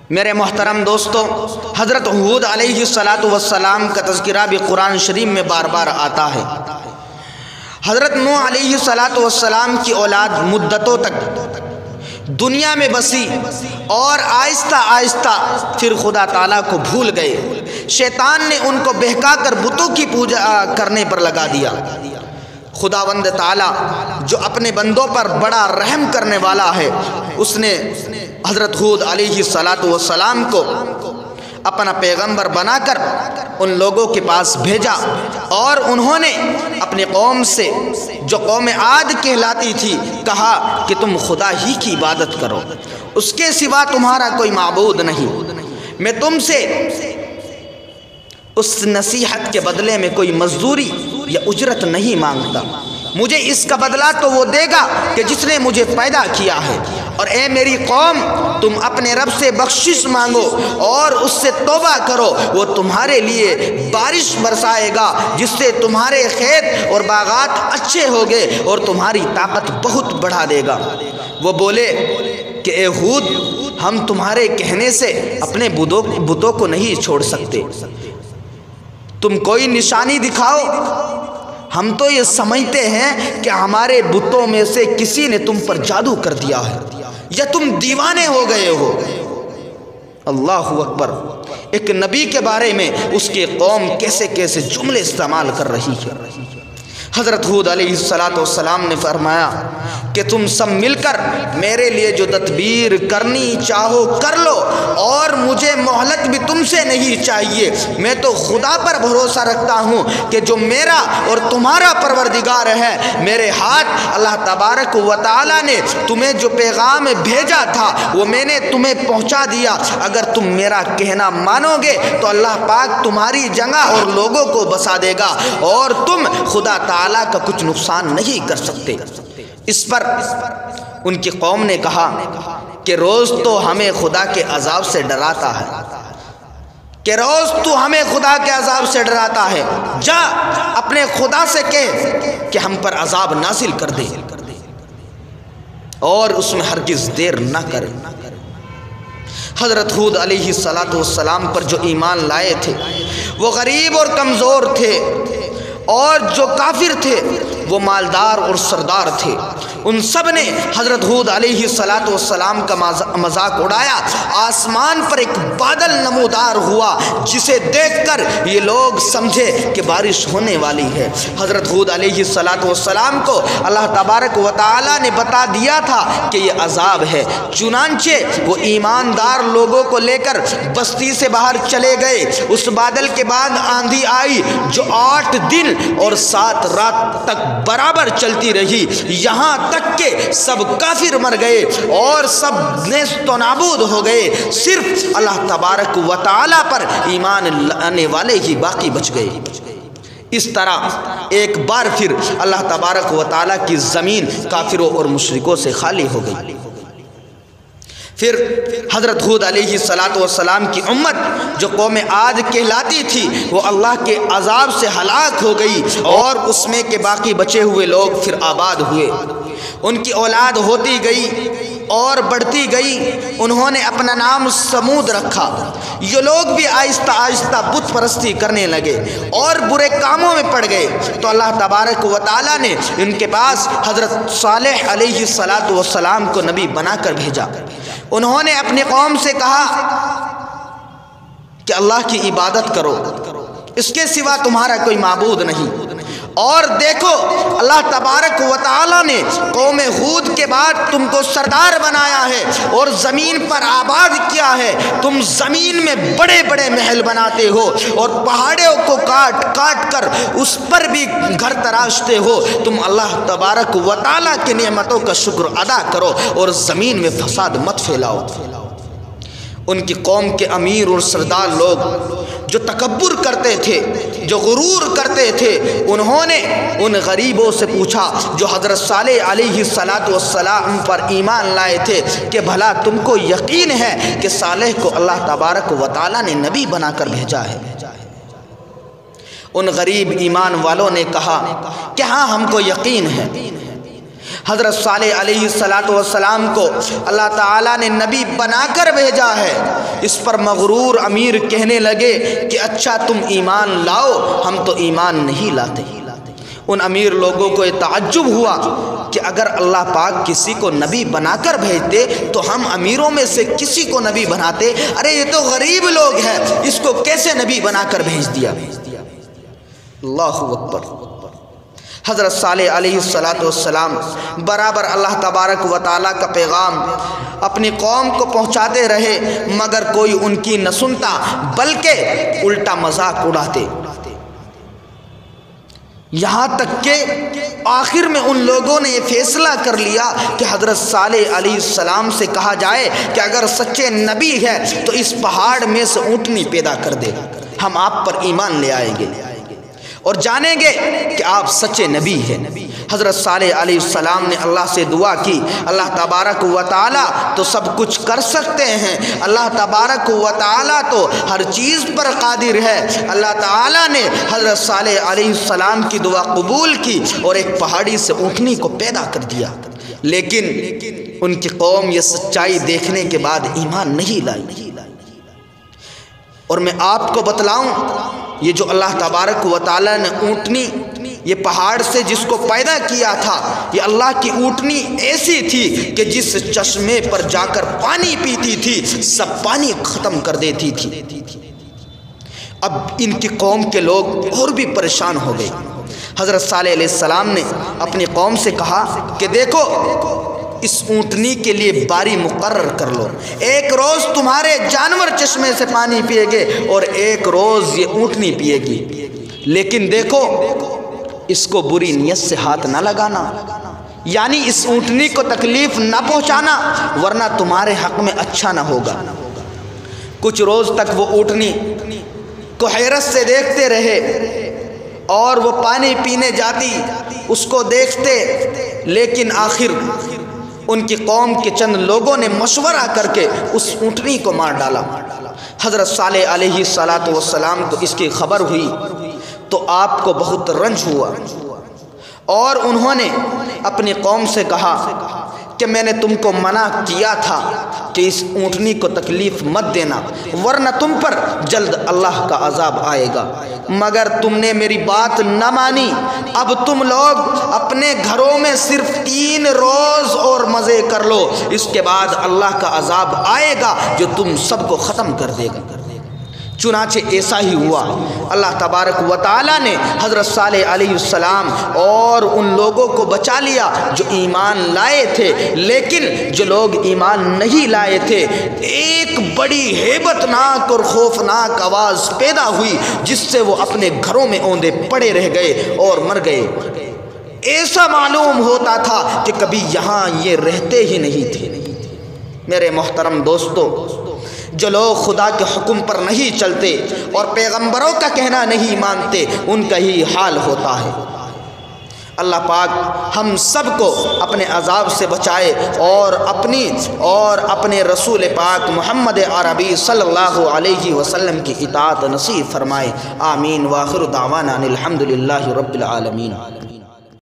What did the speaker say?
میرے محترم دوستو، حضرت ہود علیہ السلام کا تذکرہ بھی قرآن شریف میں بار بار آتا ہے۔ حضرت نوح علیہ السلام کی اولاد مدتوں تک دنیا میں بسی اور آہستہ آہستہ پھر خدا تعالیٰ کو بھول گئے۔ شیطان نے ان کو بہکا کر بتوں کی پوجا کرنے پر لگا دیا۔ خداوند تعالیٰ جو اپنے بندوں پر بڑا رحم کرنے والا ہے، اس نے حضرت ہود علیہ السلام کو اپنا پیغمبر بنا کر ان لوگوں کے پاس بھیجا، اور انہوں نے اپنی قوم سے جو قوم عاد کہلاتی تھی کہا کہ تم خدا ہی کی عبادت کرو، اس کے سوا تمہارا کوئی معبود نہیں۔ میں تم سے اس نصیحت کے بدلے میں کوئی مزدوری یا اجرت نہیں مانگتا، مجھے اس کا بدلہ تو وہ دے گا کہ جس نے مجھے پیدا کیا ہے۔ اور اے میری قوم، تم اپنے رب سے بخشش مانگو اور اس سے توبہ کرو، وہ تمہارے لیے بارش برسائے گا جس سے تمہارے کھیت اور باغات اچھے ہوگے اور تمہاری طاقت بہت بڑھا دے گا۔ وہ بولے کہ اے ہود، ہم تمہارے کہنے سے اپنے بتوں کو نہیں چھوڑ سکتے، تم کوئی نشانی دکھاؤ، ہم تو یہ سمجھتے ہیں کہ ہمارے بتوں میں سے کسی نے تم پر جادو کر دیا ہے یا تم دیوانے ہو گئے ہو۔ اللہ اکبر! ایک نبی کے بارے میں اس کی قوم کیسے کیسے جملے استعمال کر رہی ہے۔ حضرت ہود علیہ السلام نے فرمایا کہ تم سب مل کر میرے لیے جو تدبیر کرنی چاہو کر لو، اور مجھے مہلت بھی تم سے نہیں چاہیے۔ میں تو خدا پر بھروسہ رکھتا ہوں کہ جو میرا اور تمہارا پروردگار ہے، میرے ہاتھ اللہ تبارک و تعالی نے تمہیں جو پیغام بھیجا تھا وہ میں نے تمہیں پہنچا دیا۔ اگر تم میرا کہنا مانو گے تو اللہ پاک تمہاری جگہ اور لوگوں کو بسا دے گا، اور تم خدا تعالیٰ کا کچھ نقصان نہیں کر سکتے۔ اس پر ان کی قوم نے کہا کہ روز تو ہمیں خدا کے عذاب سے ڈراتا ہے، کہ روز تو ہمیں خدا کے عذاب سے ڈراتا ہے، جا اپنے خدا سے کہہ کہ ہم پر عذاب نازل کر دے اور اس میں ہرگز دیر نہ کرے۔ حضرت ہود علیہ السلام پر جو ایمان لائے تھے وہ غریب اور کمزور تھے، اور جو کافر تھے وہ مالدار اور سردار تھے۔ ان سب نے حضرت ہود علیہ السلام کا مذاق اڑایا۔ آسمان پر ایک بادل نمودار ہوا جسے دیکھ کر یہ لوگ سمجھے کہ بارش ہونے والی ہے۔ حضرت ہود علیہ السلام کو اللہ تبارک و تعالی نے بتا دیا تھا کہ یہ عذاب ہے، چنانچہ وہ ایماندار لوگوں کو لے کر بستی سے باہر چلے گئے۔ اس بادل کے بعد آندھی آئی جو 8 دن اور 7 رات تک برابر چلتی رہی، یہاں تک کہ سب کافر مر گئے اور سب نیست و نابود ہو گئے، صرف اللہ تبارک و تعالی پر ایمان لانے والے ہی باقی بچ گئے۔ اس طرح ایک بار پھر اللہ تبارک و تعالی کی زمین کافروں اور مشرکوں سے خالی ہو گئی۔ پھر حضرت ہود علیہ السلام کی امت جو قوم عاد کہلاتی تھی وہ اللہ کے عذاب سے ہلاک ہو گئی، اور اس میں کے باقی بچے ہوئے لوگ پھر آباد ہوئے۔ ان کی اولاد ہوتی گئی اور بڑھتی گئی، انہوں نے اپنا نام سمود رکھا۔ یہ لوگ بھی آہستہ آہستہ بت پرستی کرنے لگے اور برے کاموں میں پڑ گئے، تو اللہ تبارک و تعالی نے ان کے پاس حضرت صالح علیہ السلام کو نبی بنا کر بھیجا۔ انہوں نے اپنی قوم سے کہا کہ اللہ کی عبادت کرو، اس کے سوا تمہارا کوئی معبود نہیں۔ اور دیکھو، اللہ تبارک و تعالی نے قوم ہود کے بعد تم کو سردار بنایا ہے اور زمین پر آباد کیا ہے۔ تم زمین میں بڑے بڑے محل بناتے ہو اور پہاڑوں کو کاٹ کاٹ کر اس پر بھی گھر تراشتے ہو۔ تم اللہ تبارک و تعالی کی نعمتوں کا شکر ادا کرو اور زمین میں فساد مت پھیلاؤ۔ ان کی قوم کے امیر اور سردار لوگ جو تکبر کرتے تھے، جو غرور کرتے تھے، انہوں نے ان غریبوں سے پوچھا جو حضرت صالح علیہ السلام پر ایمان لائے تھے کہ بھلا تم کو یقین ہے کہ صالح کو اللہ تبارک و تعالی نے نبی بنا کر بھیجا ہے؟ ان غریب ایمان والوں نے کہا کہ ہاں، ہم کو یقین ہے۔ حضرت صالح علیہ السلام کو اللہ تعالیٰ نے نبی بنا کر بھیجا ہے، اس پر مغرور امیر کہنے لگے کہ اچھا تم ایمان لاؤ، ہم تو ایمان نہیں لاتے۔ ان امیر لوگوں کو یہ تعجب ہوا کہ اگر اللہ پاک کسی کو نبی بنا کر بھیجتے تو ہم امیروں میں سے کسی کو نبی بناتے، ارے یہ تو غریب لوگ ہیں، اس کو کیسے نبی بنا کر بھیج دیا؟ اللہ اکبر۔ حضرت صالح علیہ السلام برابر اللہ تبارک و تعالیٰ کا پیغام اپنی قوم کو پہنچاتے رہے، مگر کوئی ان کی نہ سنتا، بلکہ الٹا مذاق اڑاتے، یہاں تک کہ آخر میں ان لوگوں نے یہ فیصلہ کر لیا کہ حضرت صالح علیہ السلام سے کہا جائے کہ اگر سچے نبی ہے تو اس پہاڑ میں سے اونٹنی پیدا کر دے، ہم آپ پر ایمان لے آئیں گے اور جانیں گے کہ آپ سچے نبی ہیں۔ حضرت صالح علیہ السلام نے اللہ سے دعا کی، اللہ تبارک و تعالیٰ تو سب کچھ کر سکتے ہیں، اللہ تبارک و تعالیٰ تو ہر چیز پر قادر ہے۔ اللہ تعالیٰ نے حضرت صالح علیہ السلام کی دعا قبول کی اور ایک پہاڑی سے اونٹنی کو پیدا کر دیا، لیکن ان کی قوم یہ سچائی دیکھنے کے بعد ایمان نہیں لائی۔ اور میں آپ کو بتلاؤں، یہ جو اللہ تبارک و تعالیٰ نے اونٹنی یہ پہاڑ سے جس کو پیدا کیا تھا، یہ اللہ کی اونٹنی ایسی تھی کہ جس چشمے پر جا کر پانی پیتی تھی سب پانی ختم کر دیتی تھی۔ اب ان کی قوم کے لوگ اور بھی پریشان ہو گئے۔ حضرت صالح علیہ السلام نے اپنی قوم سے کہا کہ دیکھو، اس اونٹنی کے لیے باری مقرر کر لو، ایک روز تمہارے جانور چشمے سے پانی پیے گے اور ایک روز یہ اونٹنی پیے گی، لیکن دیکھو اس کو بری نیت سے ہاتھ نہ لگانا، یعنی اس اونٹنی کو تکلیف نہ پہنچانا، ورنہ تمہارے حق میں اچھا نہ ہوگا۔ کچھ روز تک وہ اونٹنی کو حیرت سے دیکھتے رہے اور وہ پانی پینے جاتی، اس کو دیکھتے، لیکن آخر ان کی قوم کے چند لوگوں نے مشورہ کر کے اس اونٹنی کو مار ڈالا۔ حضرت صالح علیہ السلام کو اس کی خبر ہوئی تو آپ کو بہت رنج ہوا اور انہوں نے اپنی قوم سے کہا کہ میں نے تم کو منع کیا تھا کہ اس اونٹنی کو تکلیف مت دینا، ورنہ تم پر جلد اللہ کا عذاب آئے گا، مگر تم نے میری بات نہ مانی۔ اب تم لوگ اپنے گھروں میں صرف 3 روز اور مزے کر لو، اس کے بعد اللہ کا عذاب آئے گا جو تم سب کو ختم کر دے گا۔ چنانچہ ایسا ہی ہوا، اللہ تبارک و تعالیٰ نے حضرت صالح علیہ السلام اور ان لوگوں کو بچا لیا جو ایمان لائے تھے، لیکن جو لوگ ایمان نہیں لائے تھے ایک بڑی ہیبت ناک اور خوفناک آواز پیدا ہوئی جس سے وہ اپنے گھروں میں اوندے پڑے رہ گئے اور مر گئے۔ ایسا معلوم ہوتا تھا کہ کبھی یہاں یہ رہتے ہی نہیں تھے۔ میرے محترم دوستو، جو لوگ خدا کے حکم پر نہیں چلتے اور پیغمبروں کا کہنا نہیں مانتے ان کا ہی حال ہوتا ہے۔ اللہ پاک ہم سب کو اپنے عذاب سے بچائے اور اپنے رسول پاک محمد عربی صلی اللہ علیہ وسلم کی اطاعت نصیب فرمائے۔ آمین۔ وآخر دعوانا الحمدللہ رب العالمین۔